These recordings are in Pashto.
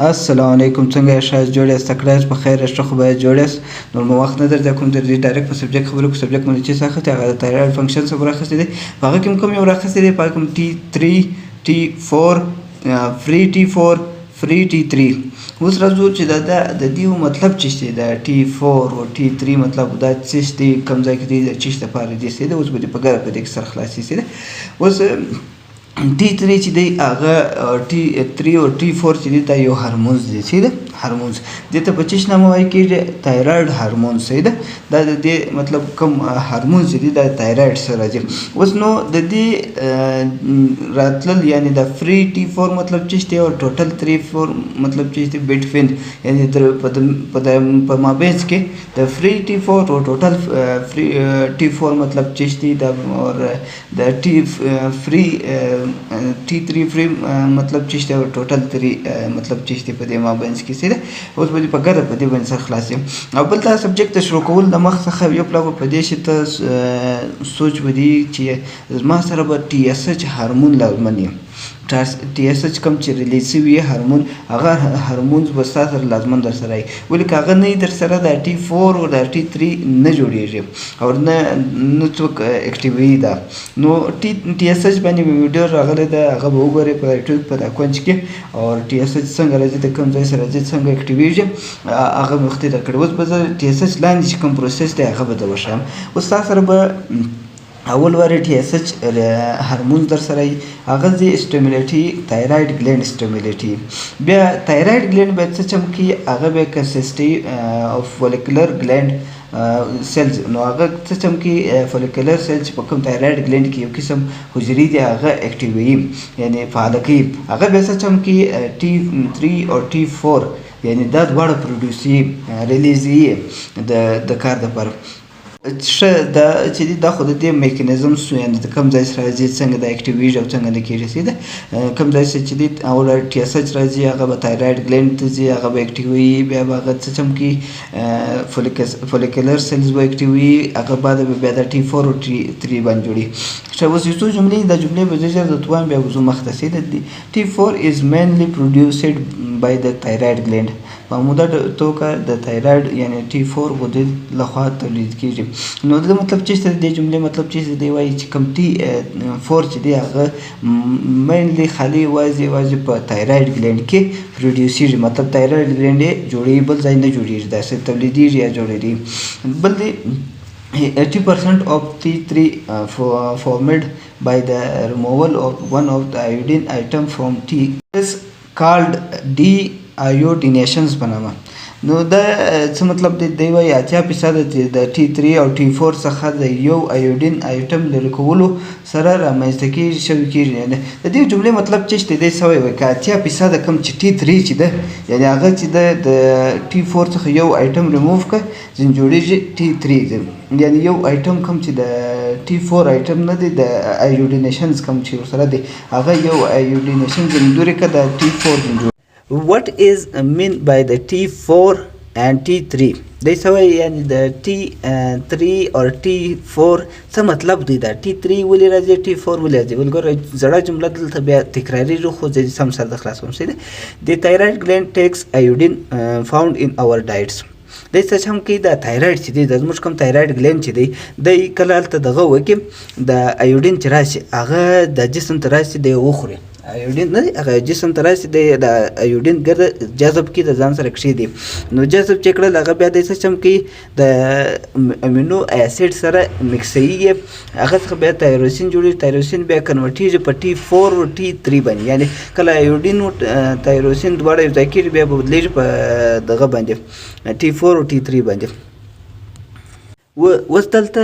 السلام علیکم. څنګه یې ښه جوړ یاست؟ تکړه یاست؟ په خیر یاست؟ ښه خو باید جوړ یاست. نور مو وخت نه درځي کوم ډایرکټ په سبجیکټ خبرو په سبجیکټ باندې چې څه اخیستی هغه د تایرویډ فنکشن څخه راخیستی دی. په هغه کې کوم یو راخیستی دی؟ په هغه کې T3 T4 فري T4 فري T3. اوس راځو چې دا د دې مطلب څه دی؟ د T4 او T3 مطلب دا څه دی؟ کوم ځای کې دی؟ د څه لپاره دی؟ اوس به دې په ګره په دې کې سر خلاصي سي. اوس T3 چې دی هغه T3 او T4 چې دی دا یو هارمونز دی. څه دی؟ هارمونز. دې ته په څه نامه وایي کېږي؟ تایرویډ هارمون. صحیح ده. دا د دې مطلب کوم هارمون چې دی دا تایرویډ سره راځي. اوس نو د دې راتلل یعنی د فري T4 مطلب څه دی او ټوټل T4 مطلب څه دی؟ بټوین یعنی په مابینځ کې د فري T4 او ټوټل فري T4 مطلب څه دی؟ دا اور د فري T3 فري مطلب څه دی او ټوټل 3 مطلب څه دی په دې مابینځ کې. اوس به په ګره په دې باندې سر خلاص یم. او بل دا سبجیکټ شروع کول د مخ څخه یو پلو په دې شي ته سوچ ودی چې ما سره به TSH هارمون لازمن یم. TSH کوم چې ریلیز شوی هارمون هغه هارمونز به ستا سره لازمن در سره وي. ولې که هغه نه وي در سره د T4 او د T3 نه جوړېږي او نه څوک اکټیووي ده. نو TSH باندې مې ویډیو راغلی ده، هغه به وګورئ په یوټیوب په دا کونج کې. او TSH څنګه راځي، د کوم ځای سره راځي، څنګه اکټیویږي، هغه مې وختي در کړی. اوس به زه TSH لاندې چې کوم پروسس دی هغه به در وښیم. اوس تا سره به اول واري TSH هارمون در سره وي، هغه ځي سټیمولیټي تایرویډ ګلینډ سټیمولیټي. بیا تایرویډ ګلینډ باید څه چمکي؟ هغه به کنسسټي اف فولیکولر ګلینډ سیلز. نو هغه څه چمکي؟ فولیکولر سیل چې په کوم تایرویډ ګلینډ کې یو قسم حجرې دي هغه اکټیووي یعنی فعاله کوي. هغه بیا څه چمکي؟ T3 او T4 یعنی دا دواړه پروډیوسي ریلیزي د کار دپاره. ښه دا چې دی دا خو د دې میکانیزم سو یعنې د کوم ځای سره راځي، څنګه دا اکټیویږي او څنګه نه کېږي. صحیح ده. کوم ځای چې دی اول TSH راځي هغه به تایرویډ ګلینډ ته ځي، هغه به اکټیووي. بیا به هغه څه چمکي؟ فولیکولر سیلز به اکټیووي. هغه بعد به بیا د T4 او T3 باندې جوړي. ښه اوس یو څو جملې دا جملې به زه ژر درته وایم بیا وځو مخته. صحیح ده. T4 is mainly produced by the thyroid gland. په عموده توګه د تایرویډ یعنی T4 غدې لخوا تولید کېږي. نو د مطلب څه دی؟ د دې جملې مطلب څه دی؟ وایي چې کوم T4 چې دی هغه مینلی خالي یوازې په تایرویډ ګلینډ کې پروډیوسیږي. مطلب تایرویډ ګلینډ یې جوړوي، بل ځای نه جوړېږي، داسې تولیدېږي یا جوړېږي. بل دی 80% of T3 formed by the removal of one of the iodine atom from T is called de-iodinations په نامه. نو دا څه مطلب دی؟ دی وایي 80% د T3 او T4 څخه د یو ایوډین ایټم لرې کولو سره رامنځته شوي کېږي. د دې جملې مطلب څه دی؟ دی څه وایي؟ که 80% کوم چې T3 چې ده یعنې هغه چې د T4 څخه یو ایټم ریموف کړه ځینې جوړېږي T3 یعنې یو ایټم کوم چې د T4 ایټم نه دی، د ایوډینیشنز کوم چې ورسره دی هغه یو ایوډینیشن ځینې لرې کړه د T4 ځینې. What is meant by the T4 and T3؟ دی څه وایي؟ یعنې د T3 او T4 څه مطلب دی؟ دا T3 ولې راځي، T4 ولې راځي؟ ولګوره زړه جمله دلته بیا تکرارېږي خو زه سم سر د خلاصوم. صحیح ده. د تایرویډ ګلینډ ټیکس ایوډین فاوند ان اور ډایټس. دی څه هم کوي؟ د تایرویډ چې دی د زموږ کوم تایرویډ ګلینډ چې دی دی کله هلته دغه وکړي د ایوډین چې راشي هغه د جسم ته راشي دی وخوري. ایوډین نه دی هغه جسم ته راشي دی د ایوډین ګرده جذب کړي د ځان سره کښېږدي. نو جذب چې کړل هغه بیا دی څه چم کوي؟ د امینو اسید سره مکسیږي، هغه څخه بیا تایروسین جوړېږي. تایروسین بیا کنورټېږي په T4 او T3 باندې. یعنې کله ایوډین او تایروسین دواړه یو ځای کېږي بیا به بدلېږي په دغه باندې T4 او T3 باندې. اوس دلته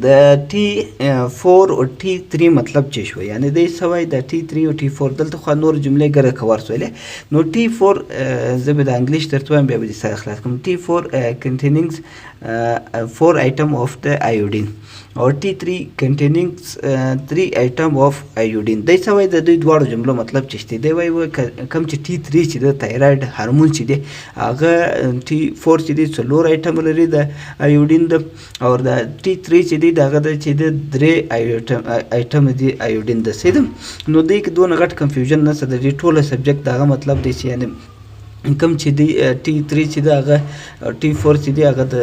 د T4 او T3 مطلب څه شو؟ یعنې دی څه وایي؟ د T3 او T4 دلته خو نور جملې ګره کور سولې. نو T4 زه به د انګلیش درته وایم بیا به دې سره خلاص کړم. T4 containing 4 atom of the iodine او T3 containing 3 atom of iodine. دی څه وایي؟ د دوی دواړو جملو مطلب څه دی؟ دی وایي کوم چې T3 چې د تایرویډ هارمون چې دی هغه T4 چې دی 4 ایټم لري د ایوډین د، او د T3 چې دی دغه د چې د 3 ایټم دی ایوډین د. صحیح ده. نو دی کې دونه غټ کنفیوژن نشته د دې ټوله سبجیکټ دغه مطلب دی چې یعنې کم چې دی T3 چې دی هغه T4 چې دی هغه د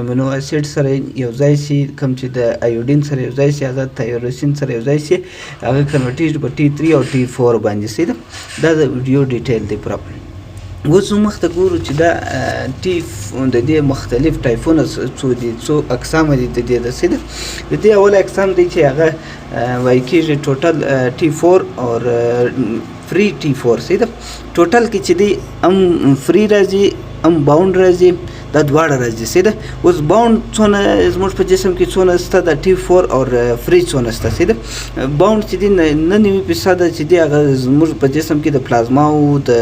امینو اسید سره یو ځای شي، کم چې د ایوډین سره یو ځای شي هغه تایروسین سره یو ځای شي هغه کنورټیږي په T3 او T4 باندې سي دا د ویډیو ډیټیل دی پوره. اوس مخ ته ګورو چې دا د دې مختلف ټایپونه څو دي، څو اقسام دي د دې د څه د دې اول اقسام دی چې هغه وایي کېږي ټوټل T4 او فري T4 سي ده. ټوټل کې چې دی ام فري راځي ام باوند راځي، دا دواړه راځي سي ده. اوس باوند څونه زموږ په جسم کې څونه شته د T4 او فري څونه شته سي ده. باوند چې دی 99% چې دی هغه زموږ په جسم کې د پلازما او د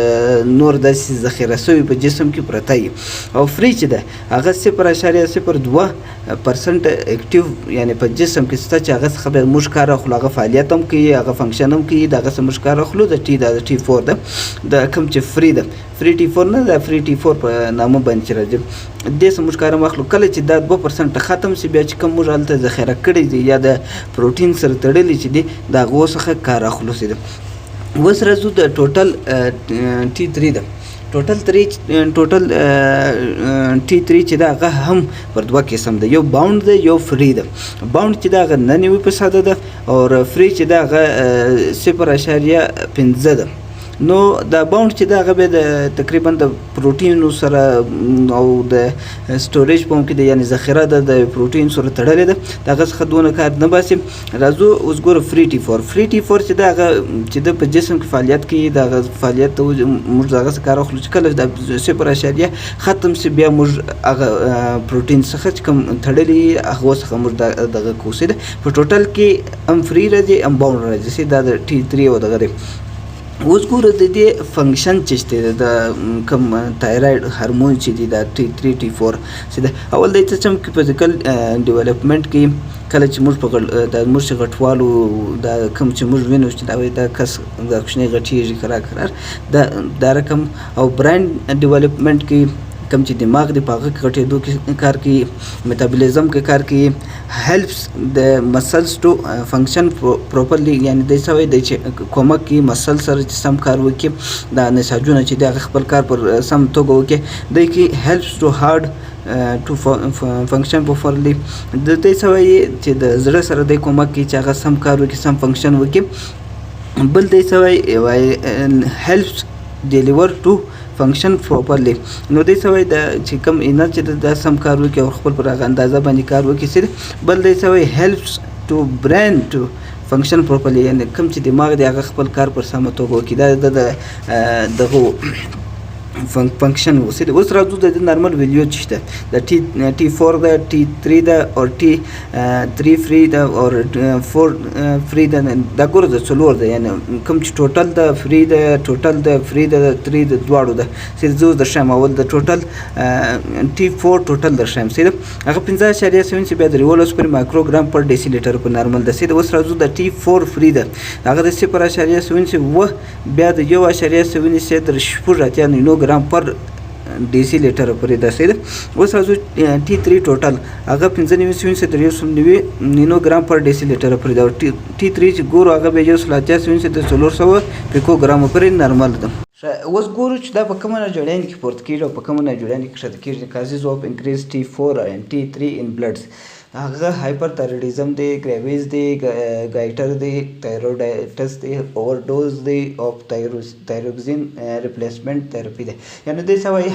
نور داسې ذخیره شوي په جسم کې پرته وي، او فري چې ده هغه 0.02% اکټیو یعنی په جسم کې شته چې هغه څخه به موږ کار اخلو، هغه فعالیت هم کوي، هغه فنکشن هم کوي، دغه څه موږ کار اخلو. د T4 ده د کوم چې فري ده، فري T4 نه ده، فري T4 په نامه باندې راځي. دې څه موږ کار اخلو. کله چې دا 2% ختم شي بیا چې کوم موږ هلته ذخیره کړي دي یا د پروټین سره تړلي چې دي د هغو څخه کار اخلو سي ده. اوس راځو د ټوټل T3 ده. ټوټل T3 چې دا هغه هم پر دوه قسم ده، یو باوند ده یو فري ده. باوند چې دا هغه 99% ده او فري چې دا هغه 0.5 ده. نو دا باوند چې دا هغه به د تقریبا د پروټینو سره او د سټوریج په کې د یعنی ذخیره د پروټین سره تړلې ده، دغه څخه دونه کار نه باسي. راځو اوس ګورو فري T4. فري T4 چې دا هغه چې د په جسم کې فعالیت کوي، دغه فعالیت موږ دغه څخه کار اخلو چې کله د 0.5 ختم شي بیا موږ هغه پروټین څخه چې کوم تړلي هغه څخه موږ دغه کوسي ده. په ټوټل کې ام فري راځي ام باوند راځي، دا د T3 او دغه دی. اوس ګوره د دې فنکشن چې دی د کوم تایراید هورمون چې دی د T3 T4 چې دی اول د څه چې فزیکل ډیولپمنٹ کې کله چې موږ په د موږ غټوالو د کوم چې موږ وینو چې دا وي د کس د کوچنی غټیږي قرار دا رقم، او برین ډیولپمنٹ کې کم چې دماغ دی په هغه کې غټېدو کې کار کوي، میټابولیزم کې کار کوي، هیلپس د مسلز ټو فنکشن پروپرلی یعنی د څه وایي چې کومک کوي مسل سره چې سم کار وکړي، دا نساجونه چې دی هغه خپل کار پر سم توګه وکړي، دی کې هیلپس ټو هارډ ټو فنکشن پروپرلی. د دې څه وایي چې د زړه سره دی کومک کوي چې هغه سم کار وکړي، سم فنکشن وکړي. بل دی څه وایي هیلپس ډیلیور ټو فنکشن پروپرلی. نو دې څه وایي چې کوم انرژي چې د سم کار وکړي او خپل پر هغه اندازه باندې کار وکړي سي. بل دې څه وایي هیلپس ټو برین ټو فنکشن پروپرلی، یعنی کوم چې دماغ دی هغه خپل کار پر سمه توګه وکړي، دا دغه فنکشن وسي. اوس راځو د نارمل ویلیو چې شته د T4 ده، T3 ده او T3 فري ده او 4 فري ده. دا ګوره د څلور ده، یعنی کوم چې ټوټل ده فري ده، ټوټل ده فري ده، 3 د دواړو ده. زه د شم اول د ټوټل T4 ټوټل د شم سي هغه 15.7 بیا د ریولوس پر مایکروګرام پر ډیسی لیټر په نارمل ده سي. اوس راځو د T4 فري ده، هغه د 0.7 و بیا د 1.7 تر 4.9 ګرام پر ډیسی لیټر پورې ده سي. اوس راځو T3 ټوټل، هغه 95 تر 1.9 ګرام پر ډیسی لیټر پورې ده. T3 چې ګورو هغه به 1.8 تر 400 پیکو ګرام پورې نارمل ده. اوس ګورو چې دا په کومه ناجوړیانو کې پورته کېږي او په کومه ناجوړیانو کې ښکته کېږي. کازز اف انکریز T4 and T3 in bloods هغه هایپر تایرویډیزم دی، ګریویز دی، ګایټر دی، تایرویډایټس دی، اوورډوز دی او تایروکسین ریپلیسمنٹ تھراپي دی. یعنی دې څه وایي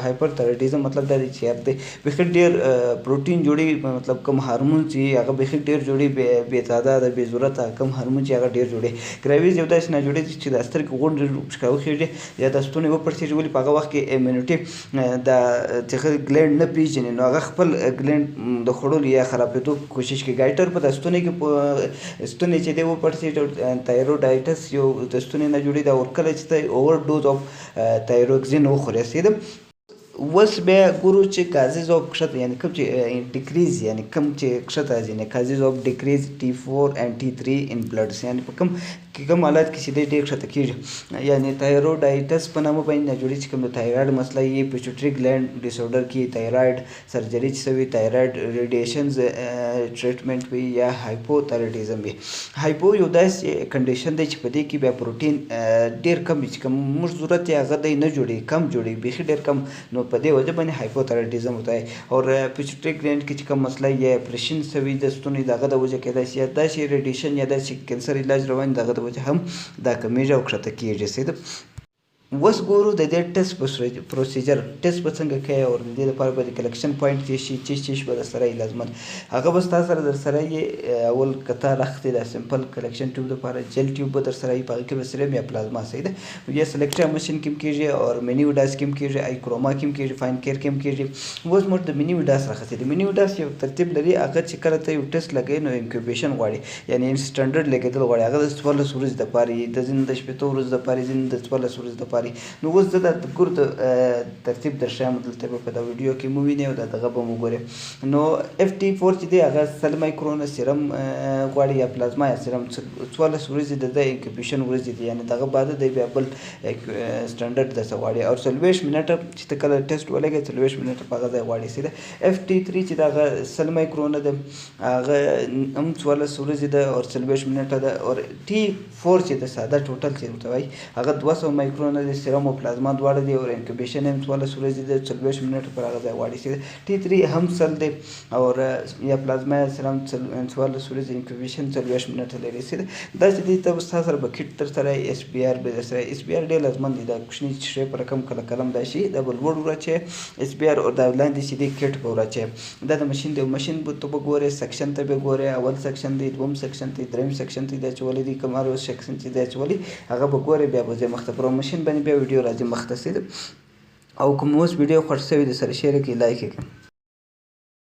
هایپر تایرویډیزم مطلب دا دی چې دی بیخي ډېر پروټین جوړي، مطلب کوم هارمون چې هغه بیخي ډېر جوړي بې تعداده بې ضرورته کوم هارمون چې هغه ډېر جوړي. ګریویز یو داسې ناجوړی دی چې د سترګې غونډې وخېږي یا د ستوني وپړسېږي، ولې په هغه وخت کې ایمونیټي د چې ګلینډ نه پېژني نو هغه خپل ګلینډ د خوړلو یا خرابېدو کوشش کوي. ګایټر په د ستوني کې ستوني چې دی وپړسېږي، تایروډایټس یو د ستوني نه جوړي دا ورکله چې دی اوور ډوز اف تایروکسین وخوري سي. اوس بیا ګورو چې کازز اف کښته یعنی کوم چې ډیکریز یعنی کوم چې کښته ځي کازز اف ډیکریز T4 and T3 in bloods یعنی په کوم کې کوم حالات کې چې دی ډېر ښکته کېږي یعنې تایروډایټس په نامه باندې ناجوړي چې کوم د تایرايډ مسله یې پیچوټري ګلینډ ډیسورډر کې تایرايډ سرجري چې وي تایرايډ ریډیشنز ټریټمنټ وي یا هایپوتایرايډیزم وي. هایپو یو داسې کنډیشن دی چې په دې کې بیا پروټین ډېر کم وي چې کوم موږ ضرورت یې هغه دی نه جوړي کم جوړي بیخي ډېر کم نو په دې وجه باندې هایپوتایرايډیزم ہوتا ہے. اور پیچوټري ګلینډ کې چې کوم مسله یې اپریشن سوي د ستوني دغه د وجه کېدای شي یا داسې ریډیشن یا داسې کینسر علاج روان دغه د وجه هم دا کمیږي او ښکته کېږي. سید اوس ګورو د دې ټیسټ پروسیجر ټیسټ به څنګه کوي او د دې لپاره به د کلیکشن پوینټ څه شي چې به در سره یې لازمن هغه به ستا سره در سره یې اول کتار اخته د سمپل کلیکشن ټیوب لپاره جل ټیوب به در سره یې په هغې کې به سیرم یا پلازما صحیح ده یا سلیکټر ماشین کې هم کېږي او مني وډاس کې هم کېږي آی کروما کې هم کېږي فاین کیر کې هم کېږي. اوس موږ د مني وډاس راخسي د مني وډاس یو ترتیب لري هغه چې کله ته یو ټیسټ لګوي نو انکیوبیشن غواړي یعنی سټنډرډ لګېدل غواړي هغه د 14 ورځې دپاره یي د ځینې د شپېتو ورځو دپاره یي ځینې د 14 ورځو دپاره یي. نو اوس زه د ګور د ترتیب در ښیم دلته به په دا ویډیو کې مو وینئ او دغه به مو ګورئ. نو FT4 چې دی هغه 100 مایکرونه سیرم غواړي یا پلازما یا سیرم 14 ورځې د انکیوبیشن ورځې دي یعنې دغه بعد دی بیا بل سټنډرډ درڅه غواړي او 40 منټه چې ته کله ټیسټ ولګوې 40 منټه په هغه ځای غواړي سیده. FT3 چې د هغه 100 مایکرونه ده هغه هم 14 ورځې ده او 40 منټه ده. او T4 چې د ساده ټوټل چې ورته وایي هغه 200 مایکرونه د سیرم او پلازما دواړه دي او انکیوبیشن هم 14 ورځې ده 40 منټه پر هغه ځای غواړي سیده. T3 هم 100 دی او یا پلازما یا سیرم 14 ورځې انکیوبیشن 40 منټه لري سیده. دا چې دی ته ستا سره به کټ در سره SPR به در سره SPR ډېر لازمن دی دا کوچني شی په رقم کله کلم دا شي دا بل لوړ وراچې SPR او دا لاندې چې دی کټ به وراچې دا د ماشین دی ماشین به ته به ګورې سیکشن ته به ګورې اول سیکشن دی دوم سیکشن دی دریم سیکشن دی دا اچولی دی کوم هر سیکشن چې دی اچولی هغه به ګورې بیا به ځې مخته پر ماشین باندې بیا ویډیو راځي مخته سید او کوم اوس ویډیو خوښ شوی د سره شیر کړئ لایک کړئ.